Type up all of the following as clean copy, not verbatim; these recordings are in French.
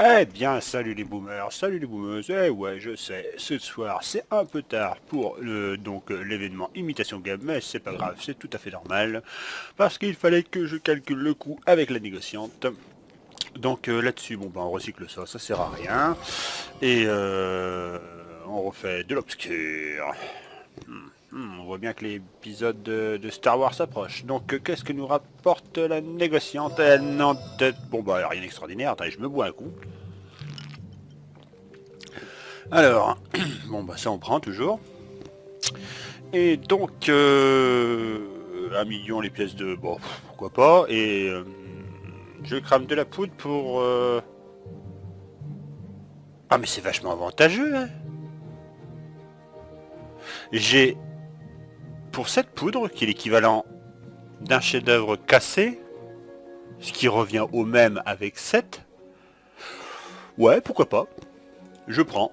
Eh bien, salut les boomers, salut les boomers. Eh ouais, je sais, ce soir c'est un peu tard pour l'événement Imitation Game, mais c'est pas grave, c'est tout à fait normal, parce qu'il fallait que je calcule le coût avec la négociante. Donc là-dessus, bon ben on recycle ça, ça sert à rien, et on refait de l'obscur. On voit bien que l'épisode de Star Wars s'approche. Donc qu'est-ce que nous rapporte la négociante? Elle n'en tête... Bon bah rien d'extraordinaire, attendez, je me bois un coup. Alors, bon bah ça on prend toujours. Et donc, 1 million les pièces de... Bon, pourquoi pas. Et je crame de la poudre pour... Ah mais c'est vachement avantageux, hein. J'ai, pour cette poudre, qui est l'équivalent d'un chef-d'œuvre cassé, ce qui revient au même avec 7, ouais, pourquoi pas. Je prends.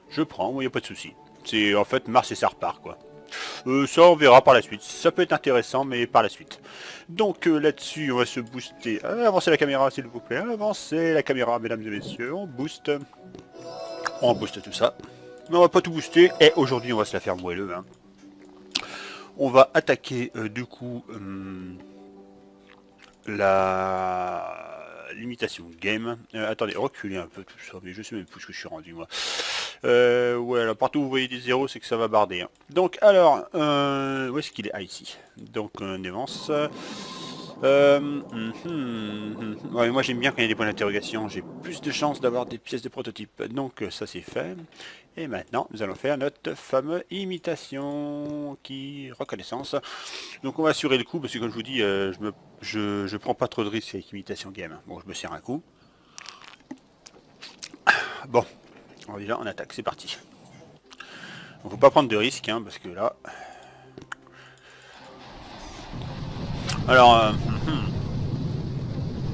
Je prends, il n'y a pas de souci. C'est en fait Mars et ça repart, quoi. Ça on verra par la suite, ça peut être intéressant mais par la suite. Donc là-dessus on va se booster, avancez la caméra s'il vous plaît, avancez la caméra mesdames et messieurs, on booste tout ça. Mais on va pas tout booster, et aujourd'hui on va se la faire moelleux, hein. On va attaquer du coup la limitation game. Attendez, reculez un peu tout ça, mais je sais même plus ce que je suis rendu moi. Ouais, alors partout où vous voyez des zéros, c'est que ça va barder, hein. Donc alors, où est-ce qu'il est? Ah, ici. Donc on avance. Ouais, moi j'aime bien quand il y a des points d'interrogation, j'ai plus de chances d'avoir des pièces de prototype. Donc ça c'est fait. Et maintenant nous allons faire notre fameux imitation qui reconnaissance. Donc on va assurer le coup parce que comme je vous dis, je prends pas trop de risques avec imitation game. Bon, je me sers un coup. Bon, alors déjà on attaque, c'est parti. Donc faut pas prendre de risques, hein, parce que là... Alors,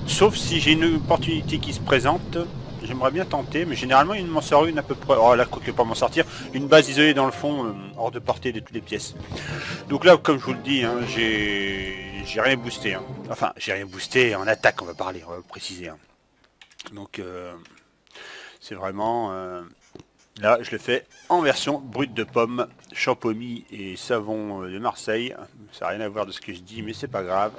sauf si j'ai une opportunité qui se présente, j'aimerais bien tenter, mais généralement il m'en sort une à peu près... Oh là, quoi que pas m'en sortir, une base isolée dans le fond, hors de portée de toutes les pièces. Donc là, comme je vous le dis, hein, j'ai rien boosté, hein. Enfin, j'ai rien boosté en attaque, on va parler, on va préciser, hein. Donc, c'est vraiment... là, je le fais en version brute de pomme, champomis et savon de Marseille. Ça n'a rien à voir de ce que je dis, mais c'est pas grave.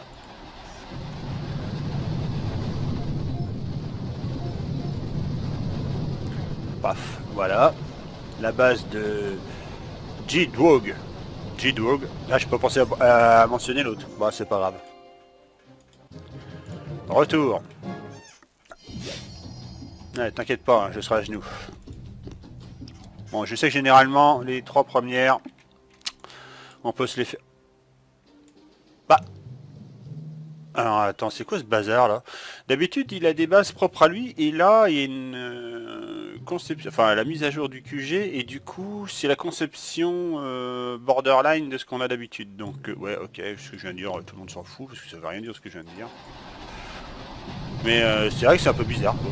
Paf, voilà. La base de G-Dwog. G-Dwog. Là, je peux pas penser à mentionner l'autre. Bah, c'est pas grave. Retour. Ouais, t'inquiète pas, hein, je serai à genoux. Bon, je sais que généralement, les 3 premières, on peut se les faire... Bah. Alors, attends, c'est quoi ce bazar, là? D'habitude, il a des bases propres à lui, et là, il y a une conception... Enfin, la mise à jour du QG, et du coup, c'est la conception borderline de ce qu'on a d'habitude. Donc, ouais, ok, ce que je viens de dire, tout le monde s'en fout, parce que ça veut rien dire ce que je viens de dire. Mais c'est vrai que c'est un peu bizarre, quoi.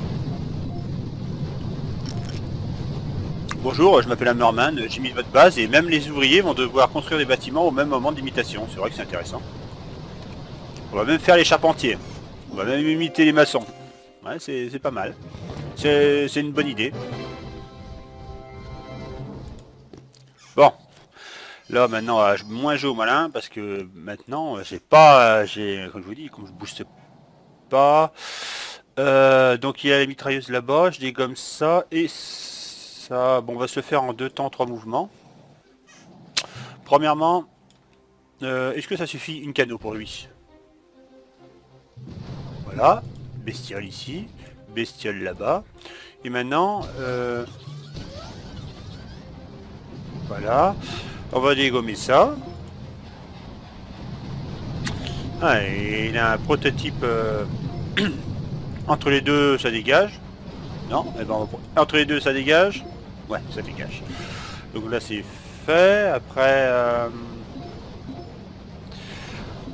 Bonjour, je m'appelle Hammerman, j'ai mis votre base et même les ouvriers vont devoir construire des bâtiments au même moment d'imitation. C'est vrai que c'est intéressant. On va même faire les charpentiers. On va même imiter les maçons. Ouais, c'est pas mal. C'est une bonne idée. Bon, là maintenant, moins jouer au malin parce que maintenant, j'ai pas, comme je vous dis, comme je booste pas. Donc il y a la mitrailleuse là-bas, je dégomme ça et ça. Bon, on va se le faire en 2 temps, 3 mouvements. Premièrement, est-ce que ça suffit une canot pour lui? Voilà, bestiole ici, bestiole là-bas. Et maintenant, voilà, on va dégommer ça. Ah, et il a un prototype entre les deux, ça dégage. Non, eh ben, entre les deux, ça dégage. Ouais, ça dégage. Donc là, c'est fait. Après,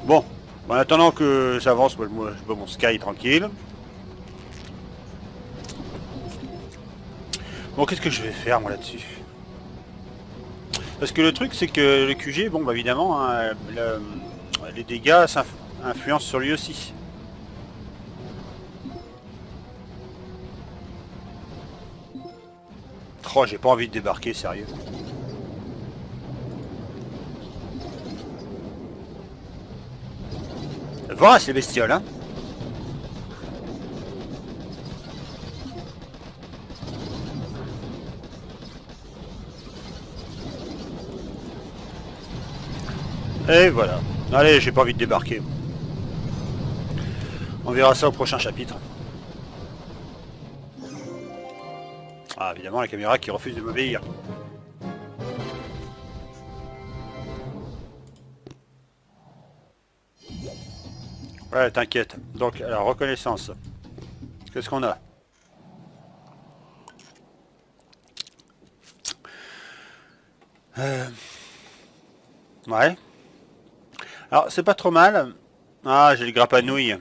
bon, en attendant que ça avance, moi, je vois mon Sky tranquille. Bon, qu'est-ce que je vais faire, moi, là-dessus? Parce que le truc, c'est que le QG, bon, bah, évidemment, hein, les dégâts influencent sur lui aussi. Oh, j'ai pas envie de débarquer, sérieux. Vorace les bestioles, hein. Et voilà. Allez, j'ai pas envie de débarquer. On verra ça au prochain chapitre. Ah, évidemment, la caméra qui refuse de m'obéir. Ouais, t'inquiète. Donc, alors, reconnaissance. Qu'est-ce qu'on a? Ouais. Alors, c'est pas trop mal. Ah, j'ai le grappe à nouilles.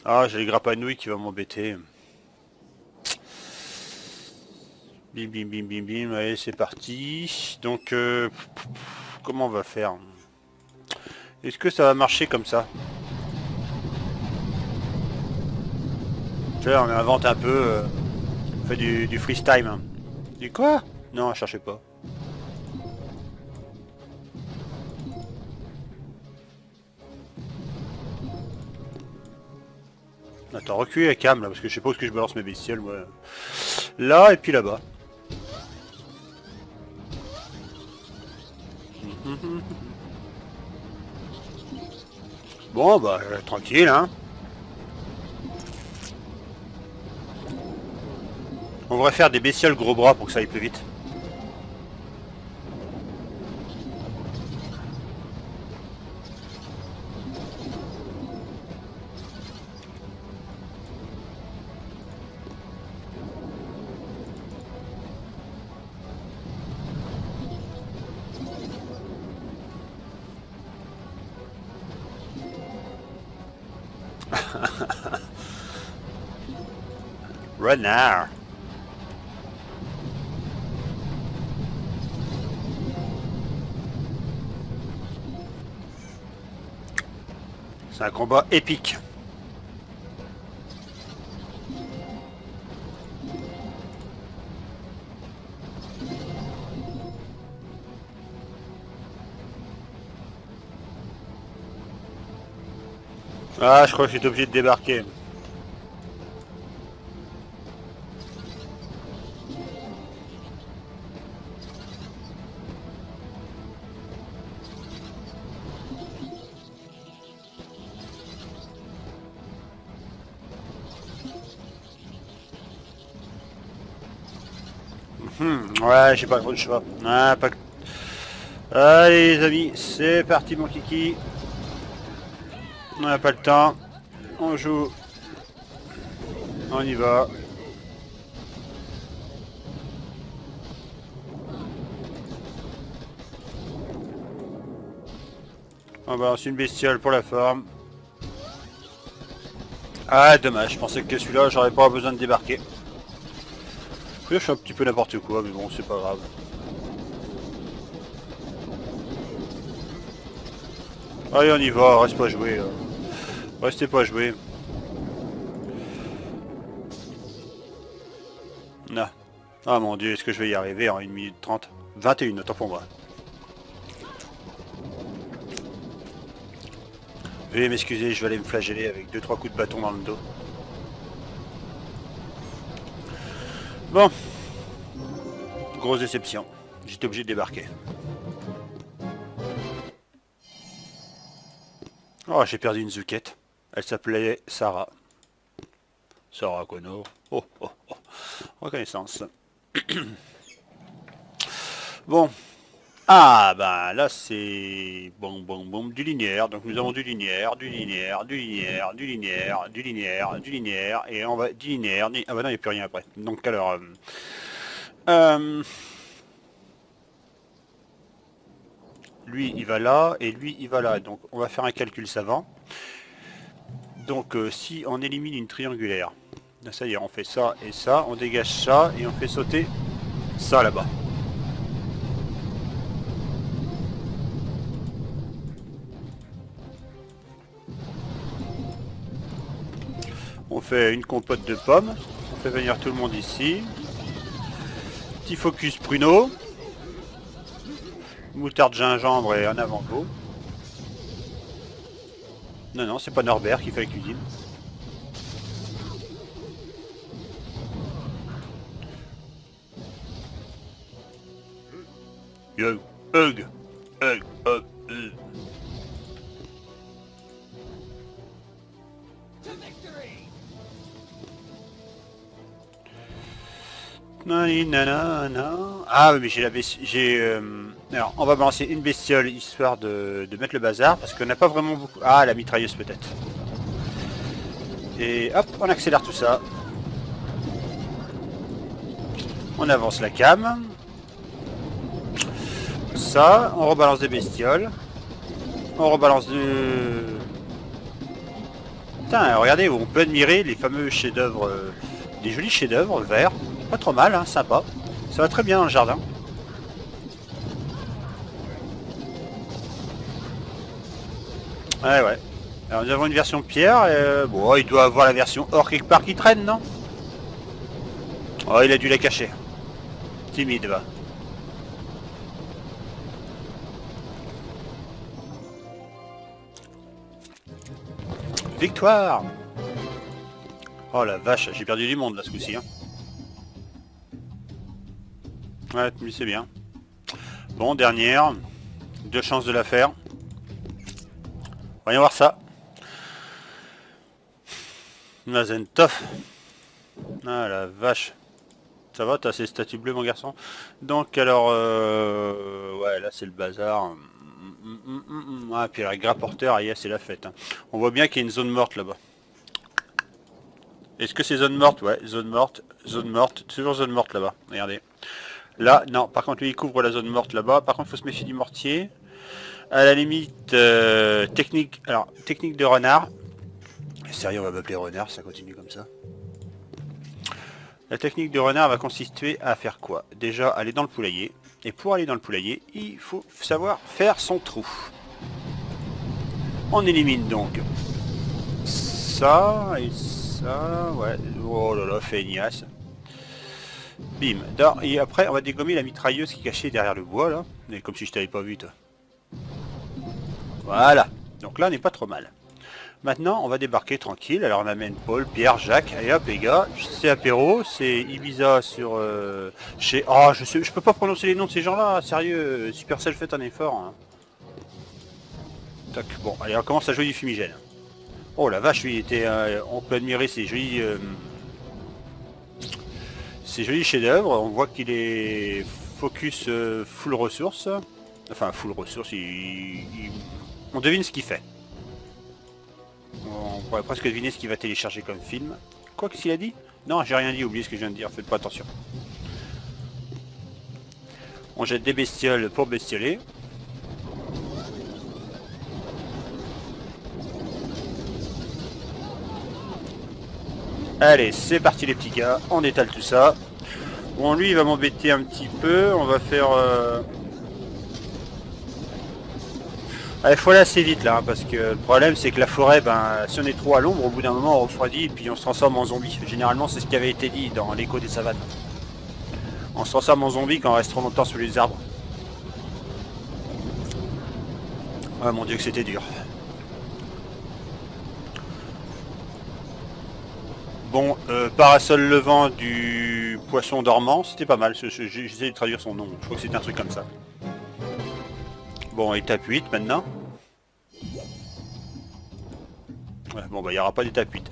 Ah, j'ai le grappe à nouilles qui va m'embêter. Bim, bim, bim, bim, bim. Allez, c'est parti. Donc, comment on va faire? Est-ce que ça va marcher comme ça? Tu vois, on invente un peu, on fait du freestyle. Du quoi? Non, cherchez pas. Attends, reculez la cam là, parce que je sais pas où est-ce que je balance mes bestioles, moi. Là et puis là-bas. Bon, bah, tranquille, hein. On devrait faire des bestioles gros bras pour que ça aille plus vite. Renard. C'est un combat épique. Ah, je crois que je suis obligé de débarquer. Ouais, j'ai pas trop de choix. Ah, pas... Allez les amis, c'est parti mon kiki. On n'a pas le temps. On joue. On y va. On balance une bestiole pour la forme. Ah dommage, je pensais que celui-là j'aurais pas besoin de débarquer. Je fais un petit peu n'importe quoi, mais bon c'est pas grave. Allez on y va, reste pas jouer. Restez pas jouer. Non. Ah mon dieu, est-ce que je vais y arriver en 1 minute 30? 21, autant pour moi. Veuillez m'excuser, je vais aller me flageller avec 2-3 coups de bâton dans le dos. Bon. Grosse déception. J'étais obligé de débarquer. Oh, j'ai perdu une zouquette. Elle s'appelait Sarah. Sarah Connor. Oh, oh, oh. Reconnaissance. Bon. Ah, bah là c'est... Bon, bon, bon, du linéaire. Donc nous avons du linéaire, du linéaire, du linéaire, du linéaire, du linéaire, du linéaire. Et on va... Du linéaire... Ah bah non, il n'y a plus rien après. Donc alors... lui, il va là, et lui, il va là. Donc on va faire un calcul savant. Donc si on élimine une triangulaire, ça y est, on fait ça et ça, on dégage ça, et on fait sauter ça là-bas. On fait une compote de pommes, On fait venir tout le monde ici. Petit focus pruneau. Moutarde gingembre et un avant-goût. Non, non, c'est pas Norbert qui fait la cuisine. Hug, hug, hug, hug, hug. Ah oui, mais j'ai la bestiole. Alors, on va balancer une bestiole histoire de mettre le bazar parce qu'on n'a pas vraiment beaucoup. Ah, la mitrailleuse peut-être. Et hop, on accélère tout ça. On avance la cam. Ça, on rebalance des bestioles. On rebalance du... Putain, regardez, on peut admirer les fameux chefs-d'œuvre, des jolis chefs-d'œuvre verts. Pas trop mal, hein, sympa. Ça va très bien dans le jardin. Ouais, ouais. Alors nous avons une version pierre. Bon, il doit avoir la version or quelque part qui traîne, non? Oh, il a dû la cacher. Timide, va. Victoire! Oh la vache, j'ai perdu du monde là ce coup-ci. Hein. Ouais, mais c'est bien. Bon, dernière. 2 chances de la faire. Voyons voir ça. Mazentov. Ah la vache. Ça va, t'as ces statues bleues mon garçon? Donc alors, ouais, là c'est le bazar. Ah, puis avec rapporteur, yes, c'est la fête. Hein. On voit bien qu'il y a une zone morte là-bas. Est-ce que c'est zone morte? Ouais, zone morte, toujours zone morte là-bas. Regardez. Là, non, par contre lui il couvre la zone morte là-bas. Par contre, il faut se méfier du mortier. À la limite, technique, alors, technique de renard. Sérieux, on va m'appeler renard, ça continue comme ça. La technique de renard va consister à faire quoi? Déjà, aller dans le poulailler. Et pour aller dans le poulailler, il faut savoir faire son trou. On élimine donc ça et ça. Ouais, oh là là, feignasse. Bim. Et après, on va dégommer la mitrailleuse qui est cachée derrière le bois, là. Mais comme si je t'avais pas vu, toi. Voilà. Donc là, on n'est pas trop mal. Maintenant, on va débarquer tranquille. Alors, on amène Paul, Pierre, Jacques. Allez hop, les gars. C'est apéro. C'est Ibiza sur... chez... Oh, je peux pas prononcer les noms de ces gens-là. Sérieux. Supercell, faites un effort. Hein. Tac. Bon, allez, on commence à jouer du fumigène. Oh, la vache, lui, il était... on peut admirer ces jolis... ces jolis chefs-d'œuvre. On voit qu'il est focus full ressources. Enfin, full ressources. On devine ce qu'il fait. On pourrait presque deviner ce qu'il va télécharger comme film. Quoi qu'est-ce qu'il a dit? Non, j'ai rien dit, oubliez ce que je viens de dire, faites pas attention. On jette des bestioles pour bestioler. Allez, c'est parti les petits gars, on étale tout ça. Bon, lui il va m'embêter un petit peu, on va faire... Il faut aller assez vite là, hein, parce que le problème c'est que la forêt, ben, si on est trop à l'ombre, au bout d'un moment on refroidit et puis on se transforme en zombie. Généralement c'est ce qui avait été dit dans l'écho des savanes. On se transforme en zombie quand on reste trop longtemps sous les arbres. Ah mon dieu que c'était dur. Bon, parasol levant du poisson dormant, c'était pas mal, j'essaie de traduire son nom, je crois que c'était un truc comme ça. Bon, étape 8 maintenant. Ouais, bon, bah il n'y aura pas d'étape 8.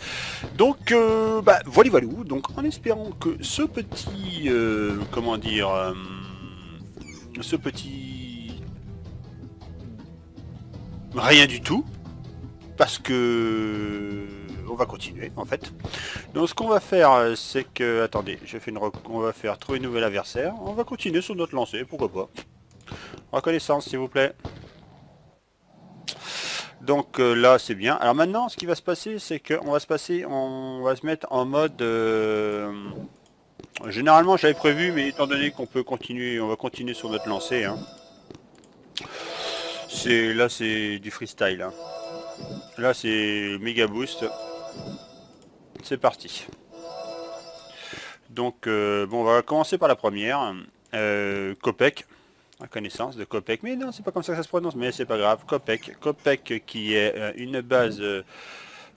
Donc, bah voilà, voilà. Donc, en espérant que ce petit... comment dire... ce petit... Rien du tout. Parce que... On va continuer, en fait. Donc, ce qu'on va faire, c'est que... Attendez, je fais une... On va faire trouver un nouvel adversaire. On va continuer sur notre lancée, pourquoi pas. Reconnaissance, s'il vous plaît. Donc là c'est bien. Alors maintenant ce qui va se passer c'est qu'on va se mettre en mode généralement j'avais prévu mais étant donné qu'on peut continuer, on va continuer sur notre lancée. Hein. Là c'est du freestyle. Hein. Là c'est méga boost. C'est parti. Donc, bon, on va commencer par la première. Copec. La connaissance de Copec. Mais non, c'est pas comme ça que ça se prononce, mais c'est pas grave. Copec. Copec qui est une base...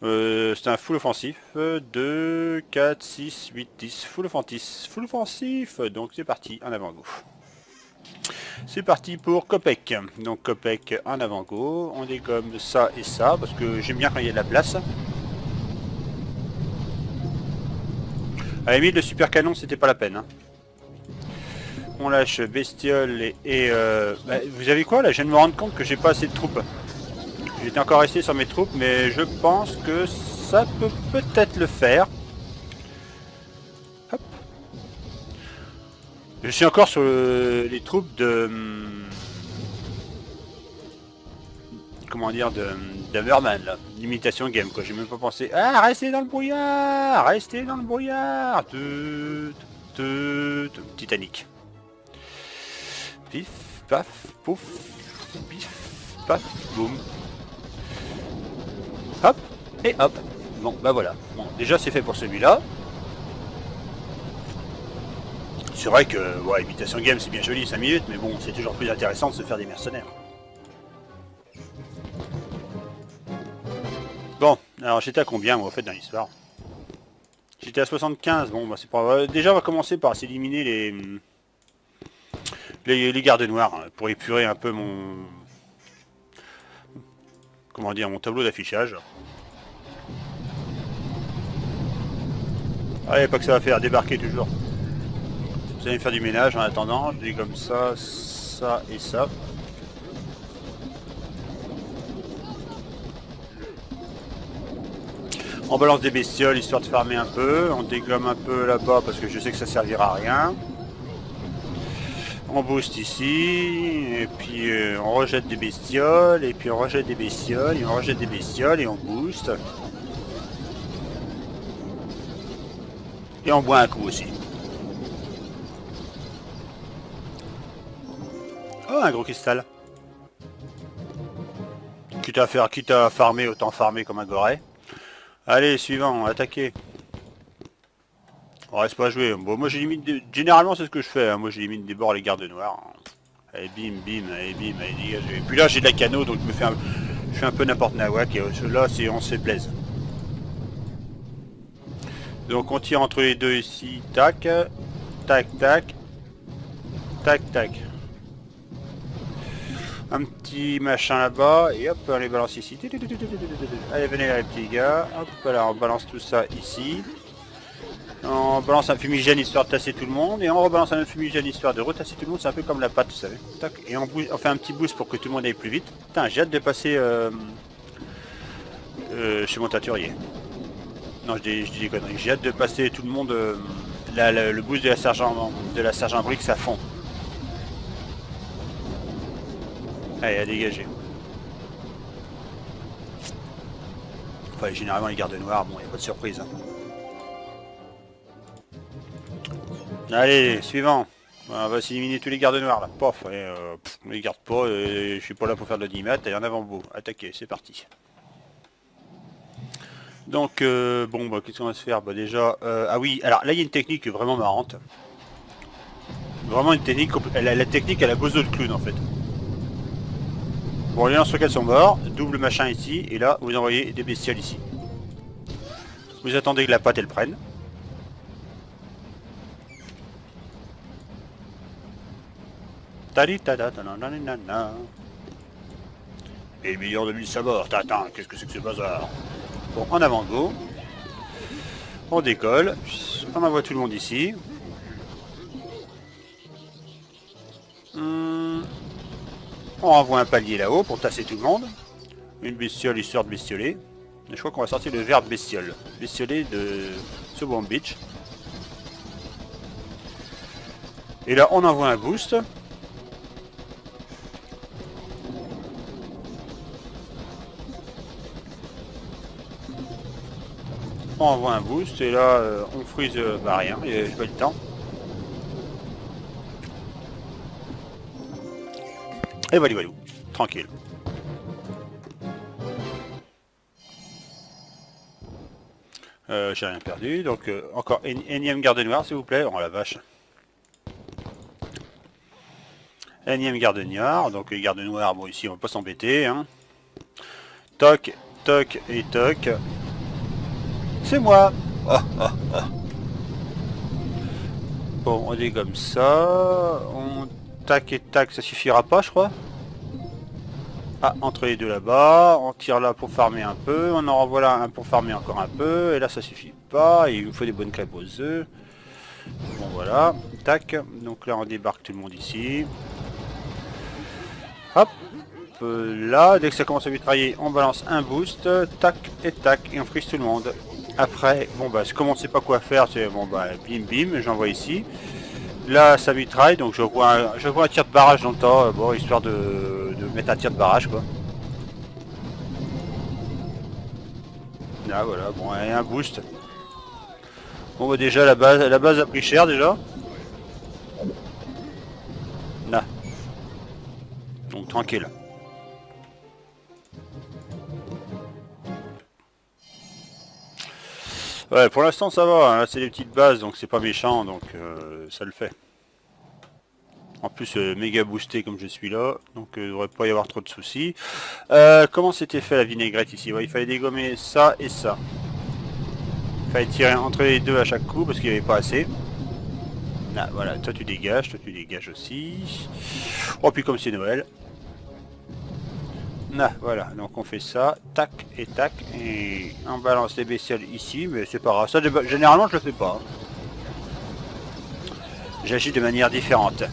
c'est un full offensif. 2, 4, 6, 8, 10. Full offensif. Full offensif. Donc c'est parti, en avant-go. C'est parti pour Copec. Donc Copec en avant-go. On dégomme ça et ça, parce que j'aime bien quand il y a de la place. À la limite, le super canon, c'était pas la peine. Hein. On lâche bestiole et bah, vous savez quoi, là, je viens de me rendre compte que j'ai pas assez de troupes. J'étais encore resté sur mes troupes, mais je pense que ça peut peut-être le faire. Hop. Je suis encore sur les troupes de... comment dire, de Merman, là. L'imitation game, quoi. J'ai même pas pensé... Ah, restez dans le brouillard. Restez dans le brouillard. Titanic. Pif, paf, pouf. Pif, paf, boum. Hop, et hop. Bon, bah voilà. Bon, déjà, c'est fait pour celui-là. C'est vrai que, ouais, imitation game, c'est bien joli, 5 minutes, mais bon, c'est toujours plus intéressant de se faire des mercenaires. Bon, alors j'étais à combien, moi, au fait, dans l'histoire? J'étais à 75, bon, bah c'est pas... déjà, on va commencer par s'éliminer les gardes noirs, hein, pour épurer un peu mon... comment dire, mon tableau d'affichage. Allez, pas que ça va faire débarquer toujours. Vous allez me faire du ménage en attendant, je dis comme ça, ça et ça. On balance des bestioles histoire de farmer un peu, on dégomme un peu là-bas parce que je sais que ça servira à rien. On booste ici, et puis on rejette des bestioles, et puis on rejette des bestioles, et on rejette des bestioles, et on booste. Et on boit un coup aussi. Oh, un gros cristal. Quitte à farmer, autant farmer comme un goret. Allez, suivant, attaquez. On reste pas à jouer. Bon, moi j'élimine... Généralement c'est ce que je fais, hein. Moi j'élimine des bords les gardes noirs. Allez, bim, bim, allez, dégagez. Et puis là j'ai de la cano, donc je fais un peu n'importe nawak, et là on se fait plaisir. Donc on tire entre les deux ici, tac, tac, tac, tac, tac. Un petit machin là-bas, et hop, on les balance ici. Allez, venez là les petits gars, hop là, on balance tout ça ici. On balance un fumigène histoire de tasser tout le monde, et on rebalance un fumigène histoire de retasser tout le monde, c'est un peu comme la pâte, vous savez. Tac, et on fait un petit boost pour que tout le monde aille plus vite. Putain, j'ai hâte de passer chez mon teinturier. Non, je dis des conneries. J'ai hâte de passer tout le monde le boost de la sergent Brix à fond. Allez, à dégager. Enfin, généralement les gardes noirs, bon, il n'y a pas de surprise. Hein. Allez, suivant. On va s'éliminer tous les gardes noirs là. Pof, on les garde pas, je suis pas là pour faire de l'animat. Allez, en avant beau. Attaquez, c'est parti. Donc, bon, bah, qu'est-ce qu'on va se faire? Bah, déjà, ah oui, alors là, il y a une technique vraiment marrante. Vraiment une technique, la technique à la bozo de clown en fait. Bon, les lance-roquettes sont morts, double machin ici, et là, vous envoyez des bestioles ici. Vous attendez que la pâte elle prenne. Et le million de 1000 sabords, attends, qu'est-ce que c'est que ce bazar? Bon, en avant go. On décolle, on envoie tout le monde ici. On envoie un palier là-haut pour tasser tout le monde. Une bestiole histoire de bestioler. Et je crois qu'on va sortir le verbe bestiole. Bestioler de Subwamp Beach. Et là, on envoie un boost. On envoie un boost et là, on freeze, bah rien, j'ai pas eu le temps. Et voilà, voilà, tranquille. J'ai rien perdu, donc encore énième garde noire s'il vous plaît. Oh la vache. Énième garde noire, donc les gardes noirs, bon ici on va pas s'embêter. Hein. Toc, toc et toc. C'est moi. Ah, ah, ah. Bon, on est comme ça. On tac et tac, ça suffira pas je crois. Ah, entre les deux là-bas, on tire là pour farmer un peu, on en renvoie là un pour farmer encore un peu, et là ça suffit pas, il nous faut des bonnes crêpes aux œufs. Bon voilà, tac, donc là on débarque tout le monde ici. Hop, là, dès que ça commence à mitrailler, on balance un boost, tac et tac, et on frise tout le monde. Après, bon bah comme on sait pas quoi faire, c'est bon bah bim bim, j'envoie ici. Là ça mitraille, donc je vois un tir de barrage dans le temps, bon histoire de mettre un tir de barrage quoi. Là voilà, bon et un boost. Bon bah déjà la base a pris cher déjà. Là. Donc tranquille. Ouais, pour l'instant ça va, hein. Là c'est des petites bases donc c'est pas méchant donc ça le fait. En plus méga boosté comme je suis là, donc il ne devrait pas y avoir trop de soucis. Comment c'était fait la vinaigrette ici? Ouais, il fallait dégommer ça et ça. Il fallait tirer entre les deux à chaque coup parce qu'il n'y avait pas assez. Là voilà, toi tu dégages aussi. Oh puis comme c'est Noël. Là voilà, donc on fait ça, tac, et on balance les bestioles ici, mais c'est pas grave, ça généralement je le fais pas. J'agis de manière différente.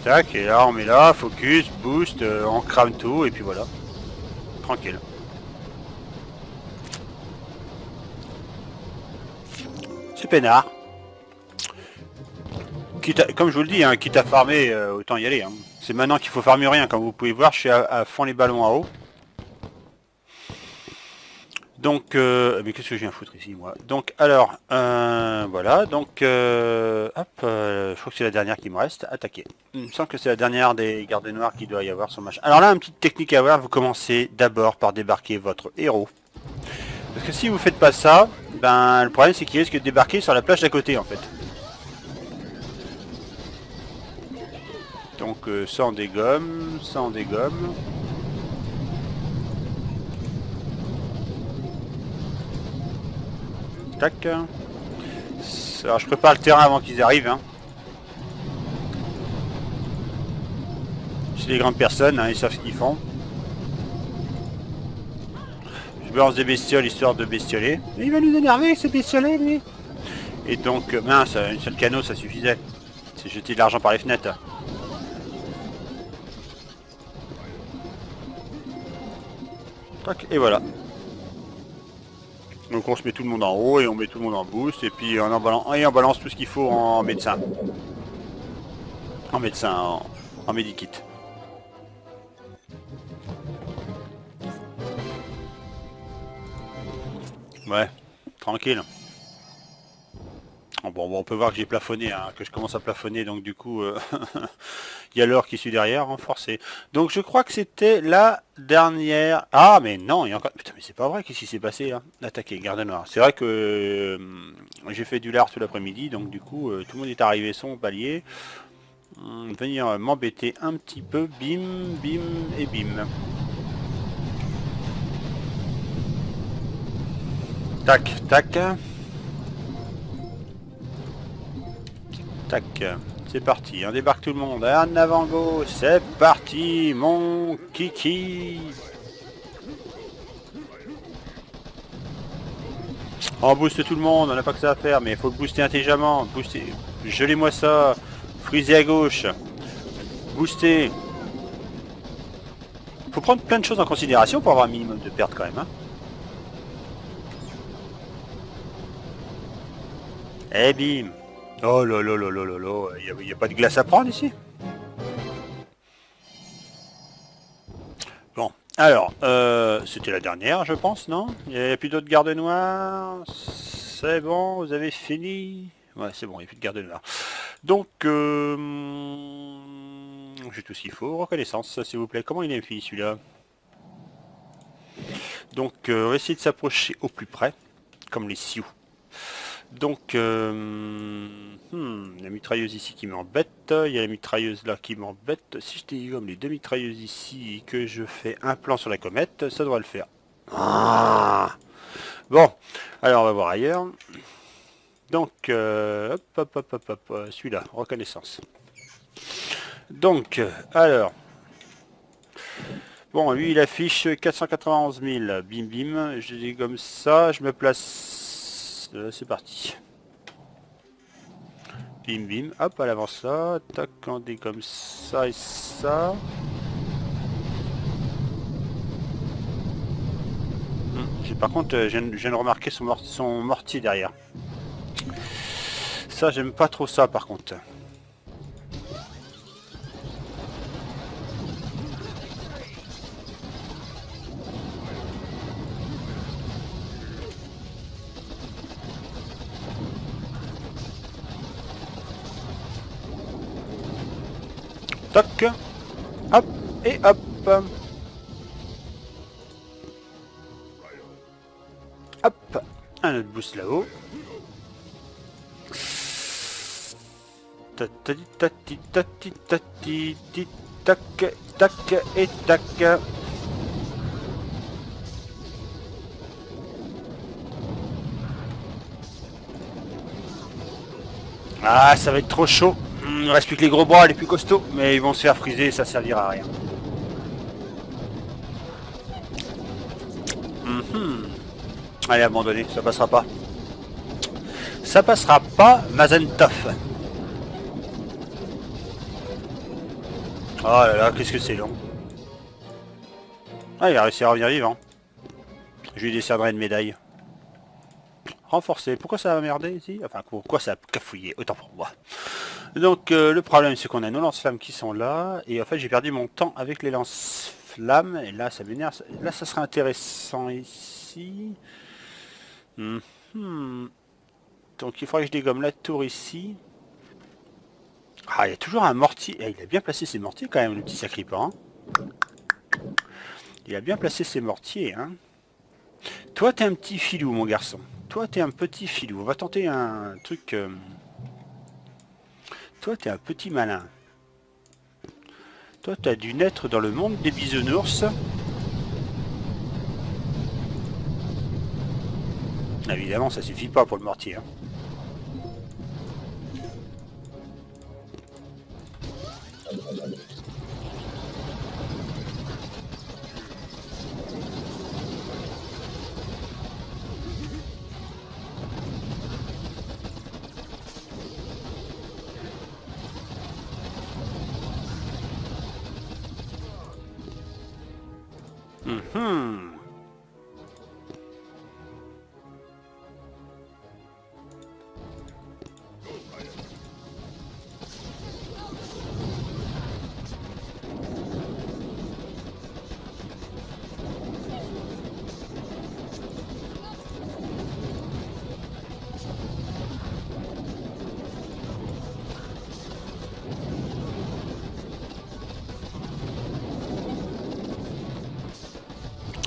Tac, et là on met là, focus, boost, on crame tout, et puis voilà. Tranquille. C'est peinard. Comme je vous le dis, hein, quitte à farmer, autant y aller. Hein. C'est maintenant qu'il faut farmer rien, comme vous pouvez voir, je suis à fond les ballons en haut. Donc, mais qu'est-ce que je viens foutre ici, moi? Donc, alors, voilà, donc, hop, je crois que c'est la dernière qui me reste, attaquer. Il me semble que c'est la dernière des gardes noirs qui doit y avoir sur machin. Alors là, une petite technique à voir, vous commencez d'abord par débarquer votre héros. Parce que si vous faites pas ça, ben, le problème c'est qu'il risque de débarquer sur la plage d'à côté, en fait. Donc, ça on dégomme, ça on dégomme. Tac. Alors je prépare le terrain avant qu'ils arrivent. Hein. C'est des grandes personnes, hein, ils savent ce qu'ils font. Je balance des bestioles histoire de bestioler. Mais il va nous énerver ce bestiolet lui. Et donc, mince, une seule canot ça suffisait. C'est jeter de l'argent par les fenêtres. Tac, et voilà. Donc on se met tout le monde en haut et on met tout le monde en boost et puis on balance tout ce qu'il faut en médecin. En médecin, en medikit. Ouais, tranquille. Bon, on peut voir que j'ai plafonné, hein, que je commence à plafonner, donc du coup, il y a l'heure qui suit derrière, renforcé. Donc je crois que c'était la dernière... Ah, mais non, il y a encore... Putain, mais c'est pas vrai, qu'est-ce qui s'est passé, là? Attaquer, garde noire. C'est vrai que j'ai fait du lard tout l'après-midi, donc du coup, tout le monde est arrivé son palier. Venir m'embêter un petit peu, bim, bim et bim. Tac, tac. Tac, c'est parti, on débarque tout le monde, en avant gauche, c'est parti, mon kiki. On booste tout le monde, on n'a pas que ça à faire, mais il faut le booster intelligemment, booster, gelez-moi ça, frisez à gauche, booster. Faut prendre plein de choses en considération pour avoir un minimum de pertes quand même. Hein. Eh bim. Oh là là là là là là, il n'y a pas de glace à prendre ici. Bon, alors, c'était la dernière je pense, non? Il n'y a plus d'autres gardes noirs? C'est bon, vous avez fini? Ouais, c'est bon, il n'y a plus de garde de là. Donc, j'ai tout ce qu'il faut. Reconnaissance, s'il vous plaît. Comment il est fini celui-là? Donc, on va essayer de s'approcher au plus près, comme les Sioux. Donc, la mitrailleuse ici qui m'embête. Il y a la mitrailleuse là qui m'embête. Si je dégomme les deux mitrailleuses ici et que je fais un plan sur la comète, ça devrait le faire. Ah, bon, alors on va voir ailleurs. Donc, hop, celui-là, reconnaissance. Donc, alors, bon, lui il affiche 491 000, bim bim, je dis comme ça, je me place, c'est parti. Bim bim, hop, à l'avance là, tac, on dit comme ça et ça. Par contre, je viens de remarquer son mortier derrière. Ça, j'aime pas trop ça par contre. Toc, hop, et hop. Hop, un autre boost là-haut. Tac, tac et tac. Ah, ça va être trop chaud. Il ne reste plus que les gros bras, les plus costauds, mais ils vont se faire friser, ça servira à rien. Allez, abandonné, ça passera pas. Ça passera pas, Mazentov. Oh là là, qu'est-ce que c'est long. Ah, il a réussi à revenir vivant. Je lui décernerai une médaille. Renforcé. Pourquoi ça a merdé ici? Enfin, pourquoi ça a cafouillé? Autant pour moi. Donc, le problème, c'est qu'on a nos lance-flammes qui sont là. Et en fait, j'ai perdu mon temps avec les lance-flammes. Et là, ça m'énerve. Là, ça serait intéressant ici. Donc, il faudrait que je dégomme la tour ici. Ah, il y a toujours un mortier. Il a bien placé ses mortiers quand même, le petit sacripant. Il a bien placé ses mortiers. Hein. Toi, t'es un petit filou, mon garçon. Toi, t'es un petit filou. On va tenter un truc... Toi, t'es un petit malin. Toi, t'as dû naître dans le monde des bisounours. Évidemment, ça suffit pas pour le mortier. Hein.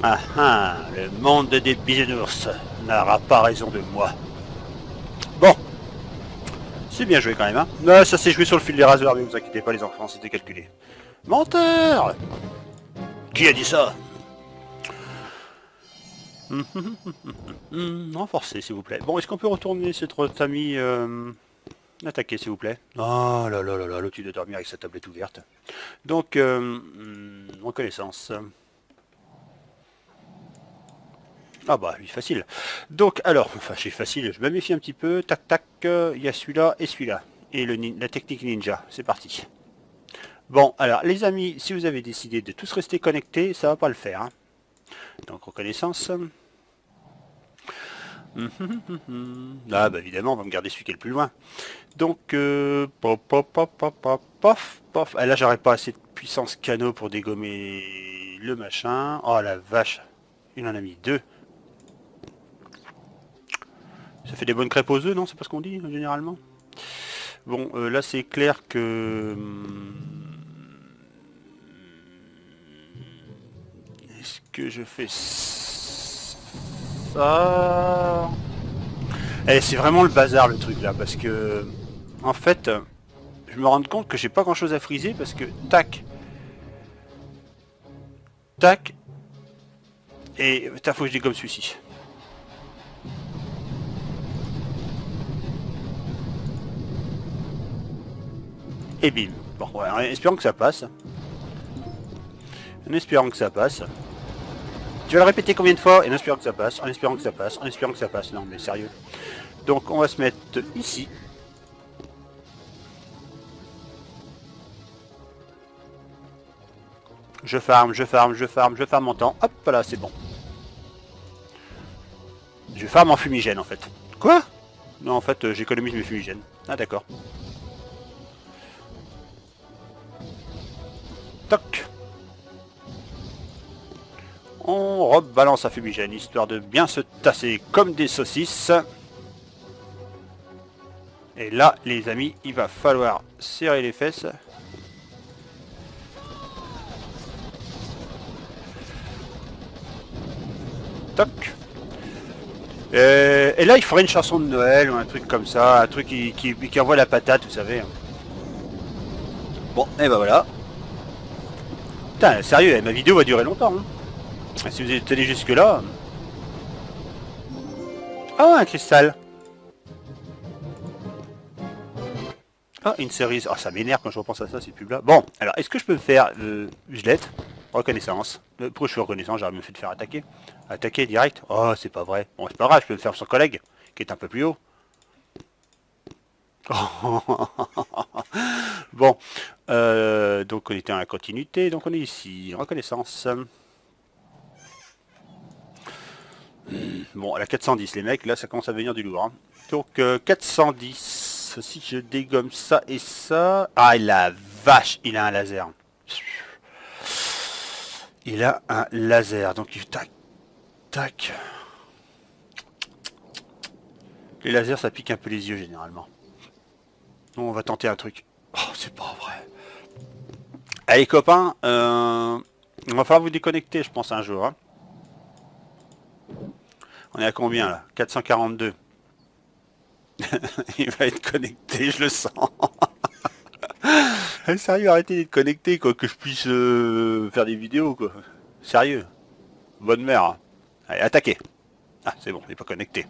Ah ah, le monde des bisounours n'aura pas raison de moi. Bon, c'est bien joué quand même, hein. Non, ça s'est joué sur le fil des rasoirs, mais vous inquiétez pas les enfants, c'était calculé. Menteur! Qui a dit ça? Renforcé, s'il vous plaît. Bon, est-ce qu'on peut retourner cette ami attaquer, s'il vous plaît? Oh là là là là, l'autre de dormir avec sa tablette ouverte. Donc, reconnaissance. Ah bah, lui, facile. Donc, alors, enfin, c'est facile, je me méfie un petit peu. Tac, tac, il y a celui-là et celui-là. Et la technique ninja, c'est parti. Bon, alors, les amis, si vous avez décidé de tous rester connectés, ça va pas le faire. Hein. Donc, reconnaissance. Ah bah évidemment, on va me garder celui qui est le plus loin. Donc, pof, pof, pof, pof, pof, pof, pof. Ah, là, j'aurais pas assez de puissance canot pour dégommer le machin. Oh la vache, il en a mis deux. Ça fait des bonnes crêpes aux œufs, non? C'est pas ce qu'on dit, généralement? Bon, là, c'est clair que... Est-ce que je fais ça? Eh, c'est vraiment le bazar, le truc, là, parce que... En fait, je me rends compte que j'ai pas grand-chose à friser, parce que... Tac. Tac. Et... Putain, faut que je dégomme celui-ci. Et bim. Bon, ouais, en espérant que ça passe. En espérant que ça passe. Tu vas le répéter combien de fois? Et en espérant que ça passe, en espérant que ça passe, en espérant que ça passe. Non mais sérieux. Donc on va se mettre ici. Je farm, je farm, je farm, je farm mon temps. Hop là, c'est bon. Je farm en fumigène en fait. Quoi? Non en fait j'économise mes fumigènes. Ah d'accord. Toc. On rebalance à fumigène, histoire de bien se tasser comme des saucisses. Et là, les amis, il va falloir serrer les fesses. Toc. Et là, il faudrait une chanson de Noël ou un truc comme ça, un truc qui envoie la patate, vous savez. Bon, et ben voilà. Putain, sérieux, ma vidéo va durer longtemps. Hein. Si vous êtes allé jusque là... Ah, un cristal. Ah, une cerise. Ah, ça m'énerve quand je repense à ça, ces pubs-là. Bon, alors, est-ce que je peux me faire Gillette, reconnaissance. Pourquoi je suis reconnaissant? J'aurais mieux fait de faire attaquer. Attaquer direct? Oh, c'est pas vrai. Bon, c'est pas grave, je peux me faire son collègue, qui est un peu plus haut. Bon, donc on était en la continuité, donc on est ici, reconnaissance. Bon, à la 410, les mecs, là, ça commence à venir du lourd. Hein. Donc, 410, si je dégomme ça et ça... Ah, la vache, il a un laser. Il a un laser, donc il... Tac, tac. Les lasers, ça pique un peu les yeux, généralement. Donc, on va tenter un truc. Oh, c'est pas vrai. Allez, copains, il va falloir vous déconnecter, je pense, un jour. Hein. On est à combien là? 442. Il va être connecté, je le sens. Sérieux, arrêtez d'être connecté, quoi, que je puisse faire des vidéos, quoi. Sérieux. Bonne mère. Hein. Allez, attaquez. Ah, c'est bon, il n'est pas connecté.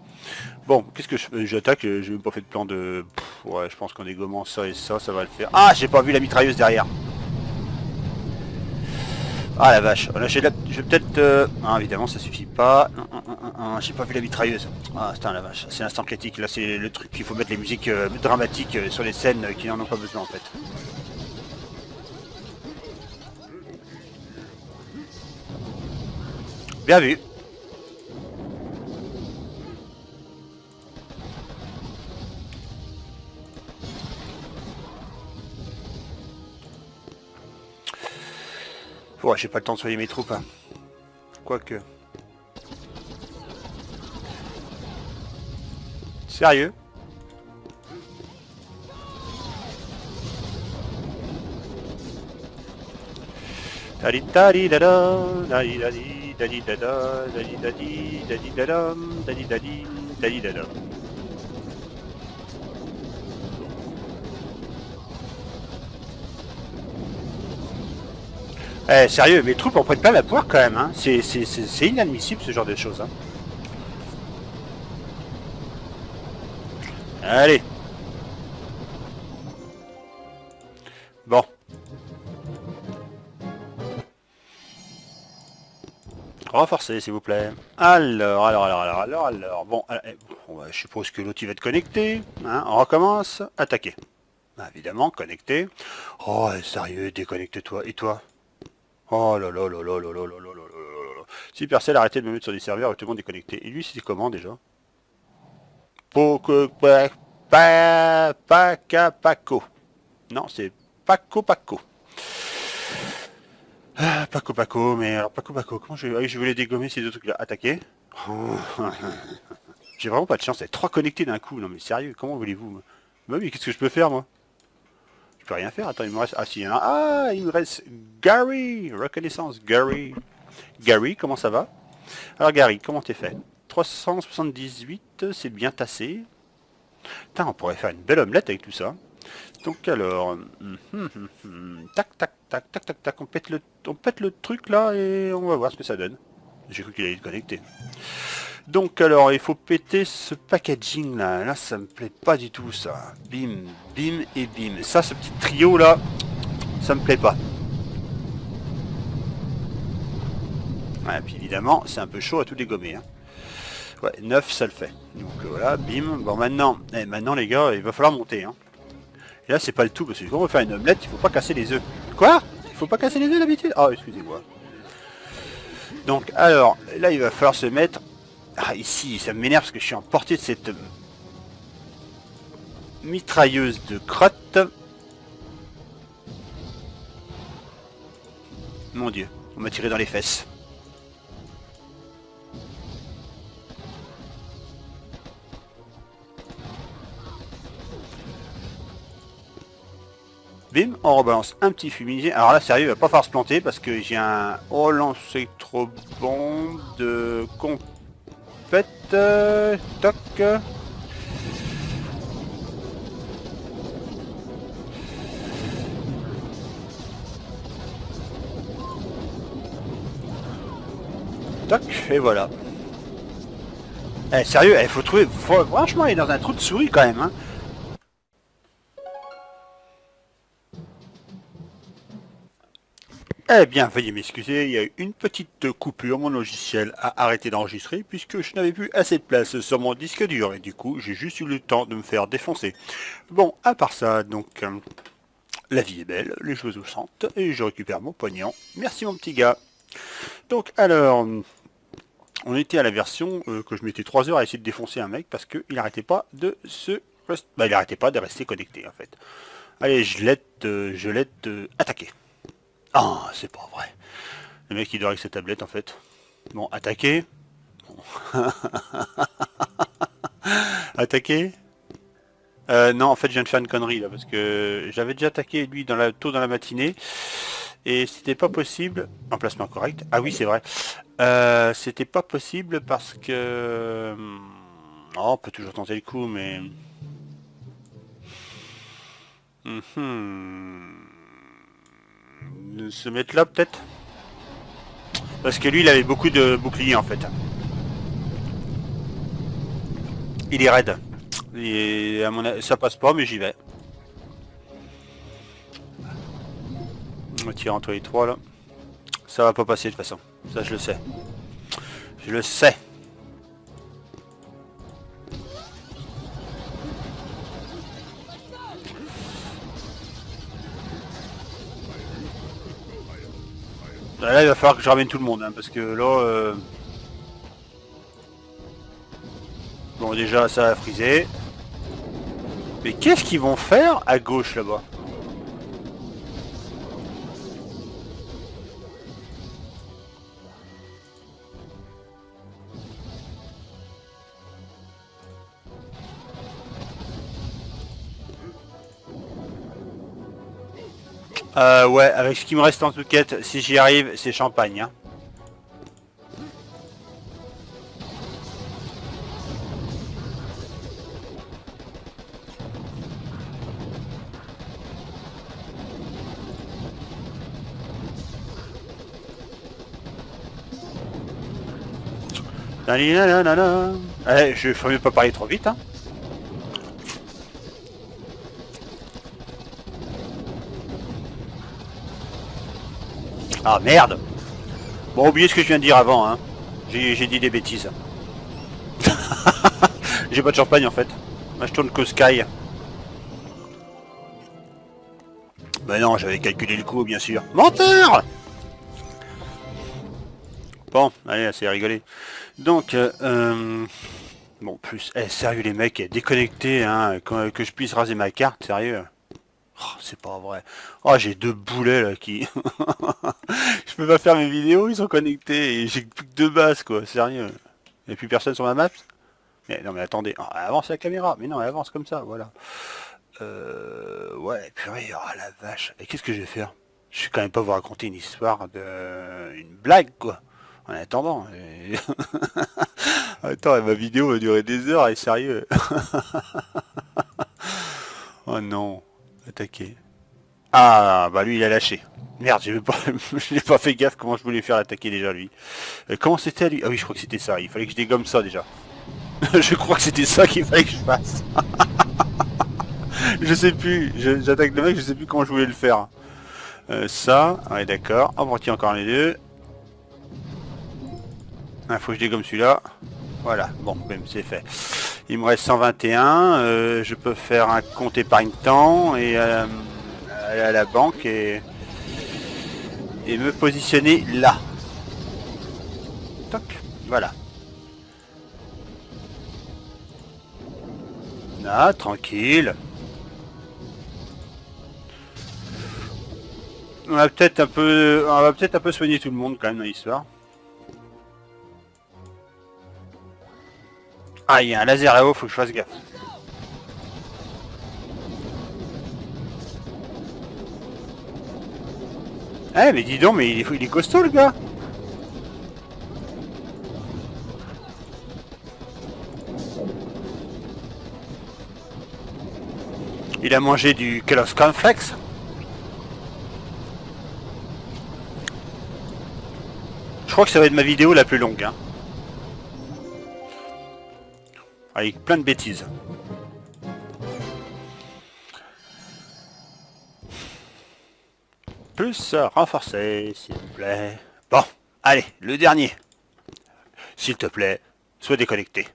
Bon, qu'est-ce que j'attaque? J'ai même pas fait de plan de... Pff, ouais, je pense qu'en dégommant ça et ça, ça va le faire. Ah, j'ai pas vu la mitrailleuse derrière. Ah la vache, là, je vais peut-être... Ah, évidemment ça suffit pas. J'ai pas vu la mitrailleuse. Ah putain la vache, c'est l'instant critique. Là c'est le truc qu'il faut mettre les musiques dramatiques sur les scènes qui n'en ont pas besoin en fait. Bien vu. Ouais, j'ai pas le temps de soigner mes troupes. Hein. Quoique. Sérieux? Dali dali dada, dali dali dali dada, dali dali dali dadam, dali dali dali dadam. Eh, sérieux, mes troupes en prennent pas la poire quand même, hein. C'est inadmissible ce genre de choses. Hein. Allez. Bon. Renforcez, s'il vous plaît. Alors. Bon, je suppose que l'autre il va être connecté. Hein, on recommence. Attaquer. Ah, évidemment, connecté. Oh, sérieux, déconnecte-toi. Et toi? Oh là là là là là là là là là là là. Si Percel arrêtait de me mettre sur des serveurs avec tout le monde déconnecté. Et lui, c'était comment déjà? Paco. Non, c'est Paco. Ah, Paco, mais alors Paco, comment je voulais dégommer ces deux trucs-là? Attaquer. J'ai vraiment pas de chance, c'est 3 connectés d'un coup. Non mais sérieux, comment voulez-vous? Bah oui, qu'est-ce que je peux faire moi? Je peux rien faire, attends, il me reste... Ah si, il y en a... Ah, il me reste Gary. Reconnaissance, Gary. Gary, comment ça va? Alors Gary, comment t'es fait? 378, c'est bien tassé. Putain, on pourrait faire une belle omelette avec tout ça. Donc alors... tac, tac, tac, tac, tac, tac, on pète le truc là et on va voir ce que ça donne. J'ai cru qu'il allait être connecté. Donc alors, il faut péter ce packaging là. Là, ça me plaît pas du tout ça. Bim, bim et bim. Ça, ce petit trio là, ça me plaît pas. Ouais, puis évidemment, c'est un peu chaud à tout dégommer. Hein. Ouais, 9, ça le fait. Donc voilà, bim. Bon, maintenant les gars, il va falloir monter. Hein. Et là, c'est pas le tout, parce que quand on veut faire une omelette, il faut pas casser les œufs. Quoi? Il faut pas casser les œufs d'habitude? Ah, excusez-moi. Donc alors, là, il va falloir se mettre... Ah, ici, ça m'énerve parce que je suis en portée de cette mitrailleuse de crotte. Mon Dieu, on m'a tiré dans les fesses. Bim, on rebalance un petit fumier. Alors là, sérieux, il va pas falloir se planter parce que j'ai un... Oh, lancer trop bon de compète. Toc. Toc, et voilà. Eh, sérieux, il faut trouver... Faut franchement aller dans un trou de souris quand même. Hein. Eh bien, veuillez m'excuser, il y a eu une petite coupure, mon logiciel a arrêté d'enregistrer puisque je n'avais plus assez de place sur mon disque dur et du coup j'ai juste eu le temps de me faire défoncer. Bon, à part ça, donc, la vie est belle, les choses au centre et je récupère mon pognon. Merci mon petit gars. Donc alors, on était à la version que je mettais 3 heures à essayer de défoncer un mec parce qu'il n'arrêtait pas de se... Bah, il n'arrêtait pas de rester connecté en fait. Allez, je l'aide attaquer. Ah, oh, c'est pas vrai. Le mec il dort avec sa tablette en fait. Bon, attaquer. Bon. Attaquer. Non, en fait, je viens de faire une connerie là parce que j'avais déjà attaqué lui tôt dans la matinée et c'était pas possible. Emplacement correct. Ah oui, c'est vrai. C'était pas possible parce que. Oh, on peut toujours tenter le coup, mais. Se mettre là peut-être. Parce que lui, il avait beaucoup de boucliers en fait. Il est raide. Et à mon avis, ça passe pas, mais j'y vais. On va tirer entre les trois là. Ça va pas passer de toute façon. Ça, je le sais. Je le sais. Là, il va falloir que je ramène tout le monde, hein, parce que là... Bon, déjà, ça a frisé. Mais qu'est-ce qu'ils vont faire à gauche, là-bas? Ouais, avec ce qui me reste en touquette, si j'y arrive, c'est champagne, hein. Eh, je ferais mieux pas parler trop vite, hein. Ah merde. Bon, oubliez ce que je viens de dire avant, hein. J'ai dit des bêtises. J'ai pas de champagne en fait. Moi je tourne qu'au Sky. Bah non, j'avais calculé le coup bien sûr. Menteur. Bon, allez, assez rigolé. Donc, bon, plus, sérieux les mecs, déconnectés, hein, que je puisse raser ma carte, sérieux. Oh, c'est pas vrai. Oh, j'ai deux boulets là qui... je peux pas faire mes vidéos, ils sont connectés et j'ai plus que deux bases quoi, sérieux. Et puis personne sur ma map. Mais non mais attendez, ah, avance la caméra, mais non elle avance comme ça, voilà. Ouais, purée, oh la vache. Et qu'est-ce que je vais faire? Je vais quand même pas vous raconter une histoire de... une blague, quoi. En attendant. Attends, ma vidéo va durer des heures, et sérieux. Oh non, attaquer. Ah, bah lui il a lâché. Merde, j'ai pas fait gaffe comment je voulais faire l'attaquer déjà lui. Comment c'était lui? Ah oui, je crois que c'était ça. Il fallait que je dégomme ça déjà. Je crois que c'était ça qu'il fallait que je fasse. Je sais plus. J'attaque le mec, je sais plus comment je voulais le faire. Ça, ouais d'accord. On retient encore les deux. Il faut que je dégomme celui-là. Voilà, bon, même c'est fait. Il me reste 121. Je peux faire un compte épargne-temps et aller à la banque et me positionner là. Toc, voilà. Là, tranquille. On va peut-être un peu soigner tout le monde quand même dans l'histoire. Ah, il y a un laser là-haut, faut que je fasse gaffe. Eh, mais dis donc, mais il est costaud le gars. Il a mangé du Kellogg's Cornflakes. Je crois que ça va être ma vidéo la plus longue. Hein. Avec plein de bêtises. Plus renforcé, s'il vous plaît. Bon, allez, le dernier. S'il te plaît, sois déconnecté.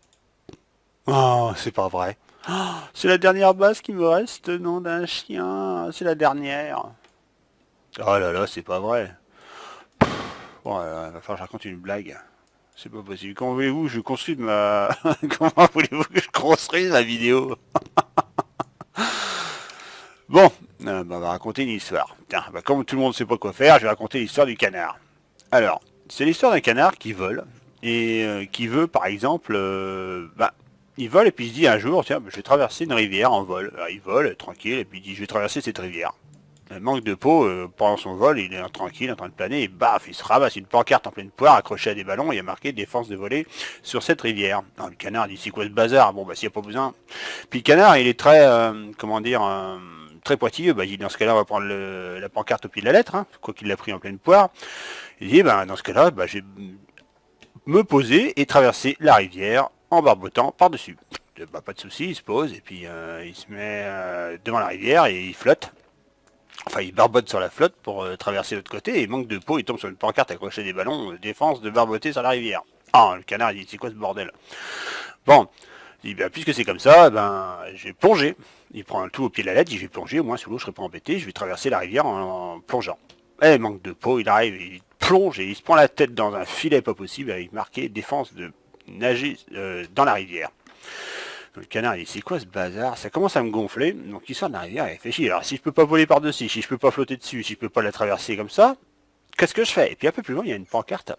Oh, c'est pas vrai. Oh, c'est la dernière base qui me reste, nom d'un chien. C'est la dernière. Oh là là, c'est pas vrai. Bon, il va falloir que je raconte une blague. C'est pas possible. Comment voulez-vous que je construise ma... Comment voulez-vous que je construise ma vidéo? Bon, bah, on va raconter une histoire. Tiens, bah, comme tout le monde ne sait pas quoi faire, je vais raconter l'histoire du canard. Alors, c'est l'histoire d'un canard qui vole, et qui veut, par exemple, bah, il vole et puis il se dit un jour, tiens, bah, je vais traverser une rivière en vol. Alors, il vole, tranquille, et puis il dit, je vais traverser cette rivière. Il manque de peau, pendant son vol, il est tranquille, en train de planer, et baf, il se ramasse une pancarte en pleine poire, accrochée à des ballons, et il y a marqué défense de voler sur cette rivière. Alors, le canard dit, c'est quoi ce bazar? Bon, bah, s'il n'y a pas besoin. Puis le canard, il est très, comment dire, très pointilleux. Bah, il dit, dans ce cas-là, on va prendre la pancarte au pied de la lettre, hein, quoi qu'il l'a pris en pleine poire. Il dit, bah, dans ce cas-là, bah, je vais me poser et traverser la rivière en barbotant par-dessus. Bah, pas de souci, il se pose, et puis il se met devant la rivière, et il flotte. Enfin, il barbote sur la flotte pour traverser l'autre côté, et il manque de peau, il tombe sur une pancarte accrochée des ballons, défense de barboter sur la rivière. Ah, le canard, il dit, c'est quoi ce bordel? Bon, il dit, ben, puisque c'est comme ça, ben, je vais plonger. Il prend tout au pied de la lettre, il dit, je vais plonger, au moins sous l'eau, je serai pas embêté, je vais traverser la rivière en plongeant. Eh, manque de peau, il arrive, il plonge, et il se prend la tête dans un filet pas possible, avec marqué défense de nager dans la rivière. Le canard, il dit, c'est quoi ce bazar? Ça commence à me gonfler, donc il sort de la rivière et réfléchit. Alors, si je peux pas voler par-dessus, si je peux pas flotter dessus, si je peux pas la traverser comme ça, qu'est-ce que je fais? Et puis un peu plus loin, il y a une pancarte.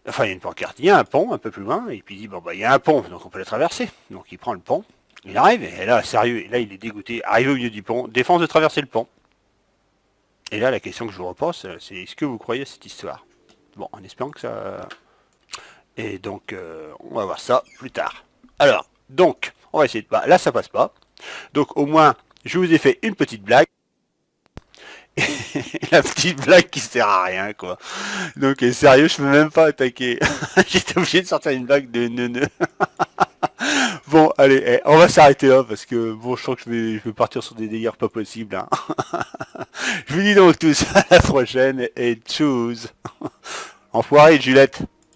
Enfin, il y a une pancarte. Il y a un pont un peu plus loin, et puis il dit, bon, bah, il y a un pont, donc on peut la traverser. Donc il prend le pont, il arrive, et là, sérieux, et là, il est dégoûté. Arrivé au milieu du pont, défense de traverser le pont. Et là, la question que je vous repose, c'est, est-ce que vous croyez à cette histoire? Bon, en espérant que ça... Et donc, on va voir ça plus tard. Alors, donc, on va essayer de... Bah, là, ça passe pas. Donc, au moins, je vous ai fait une petite blague. Et la petite blague qui sert à rien, quoi. Donc, sérieux, je peux même pas attaquer. J'étais obligé de sortir une blague de neuneu. Bon, allez, on va s'arrêter là, parce que, bon, je crois que je vais partir sur des délires pas possibles. Hein. Je vous dis donc tous à la prochaine, et tchuss. Enfoiré, Juliette.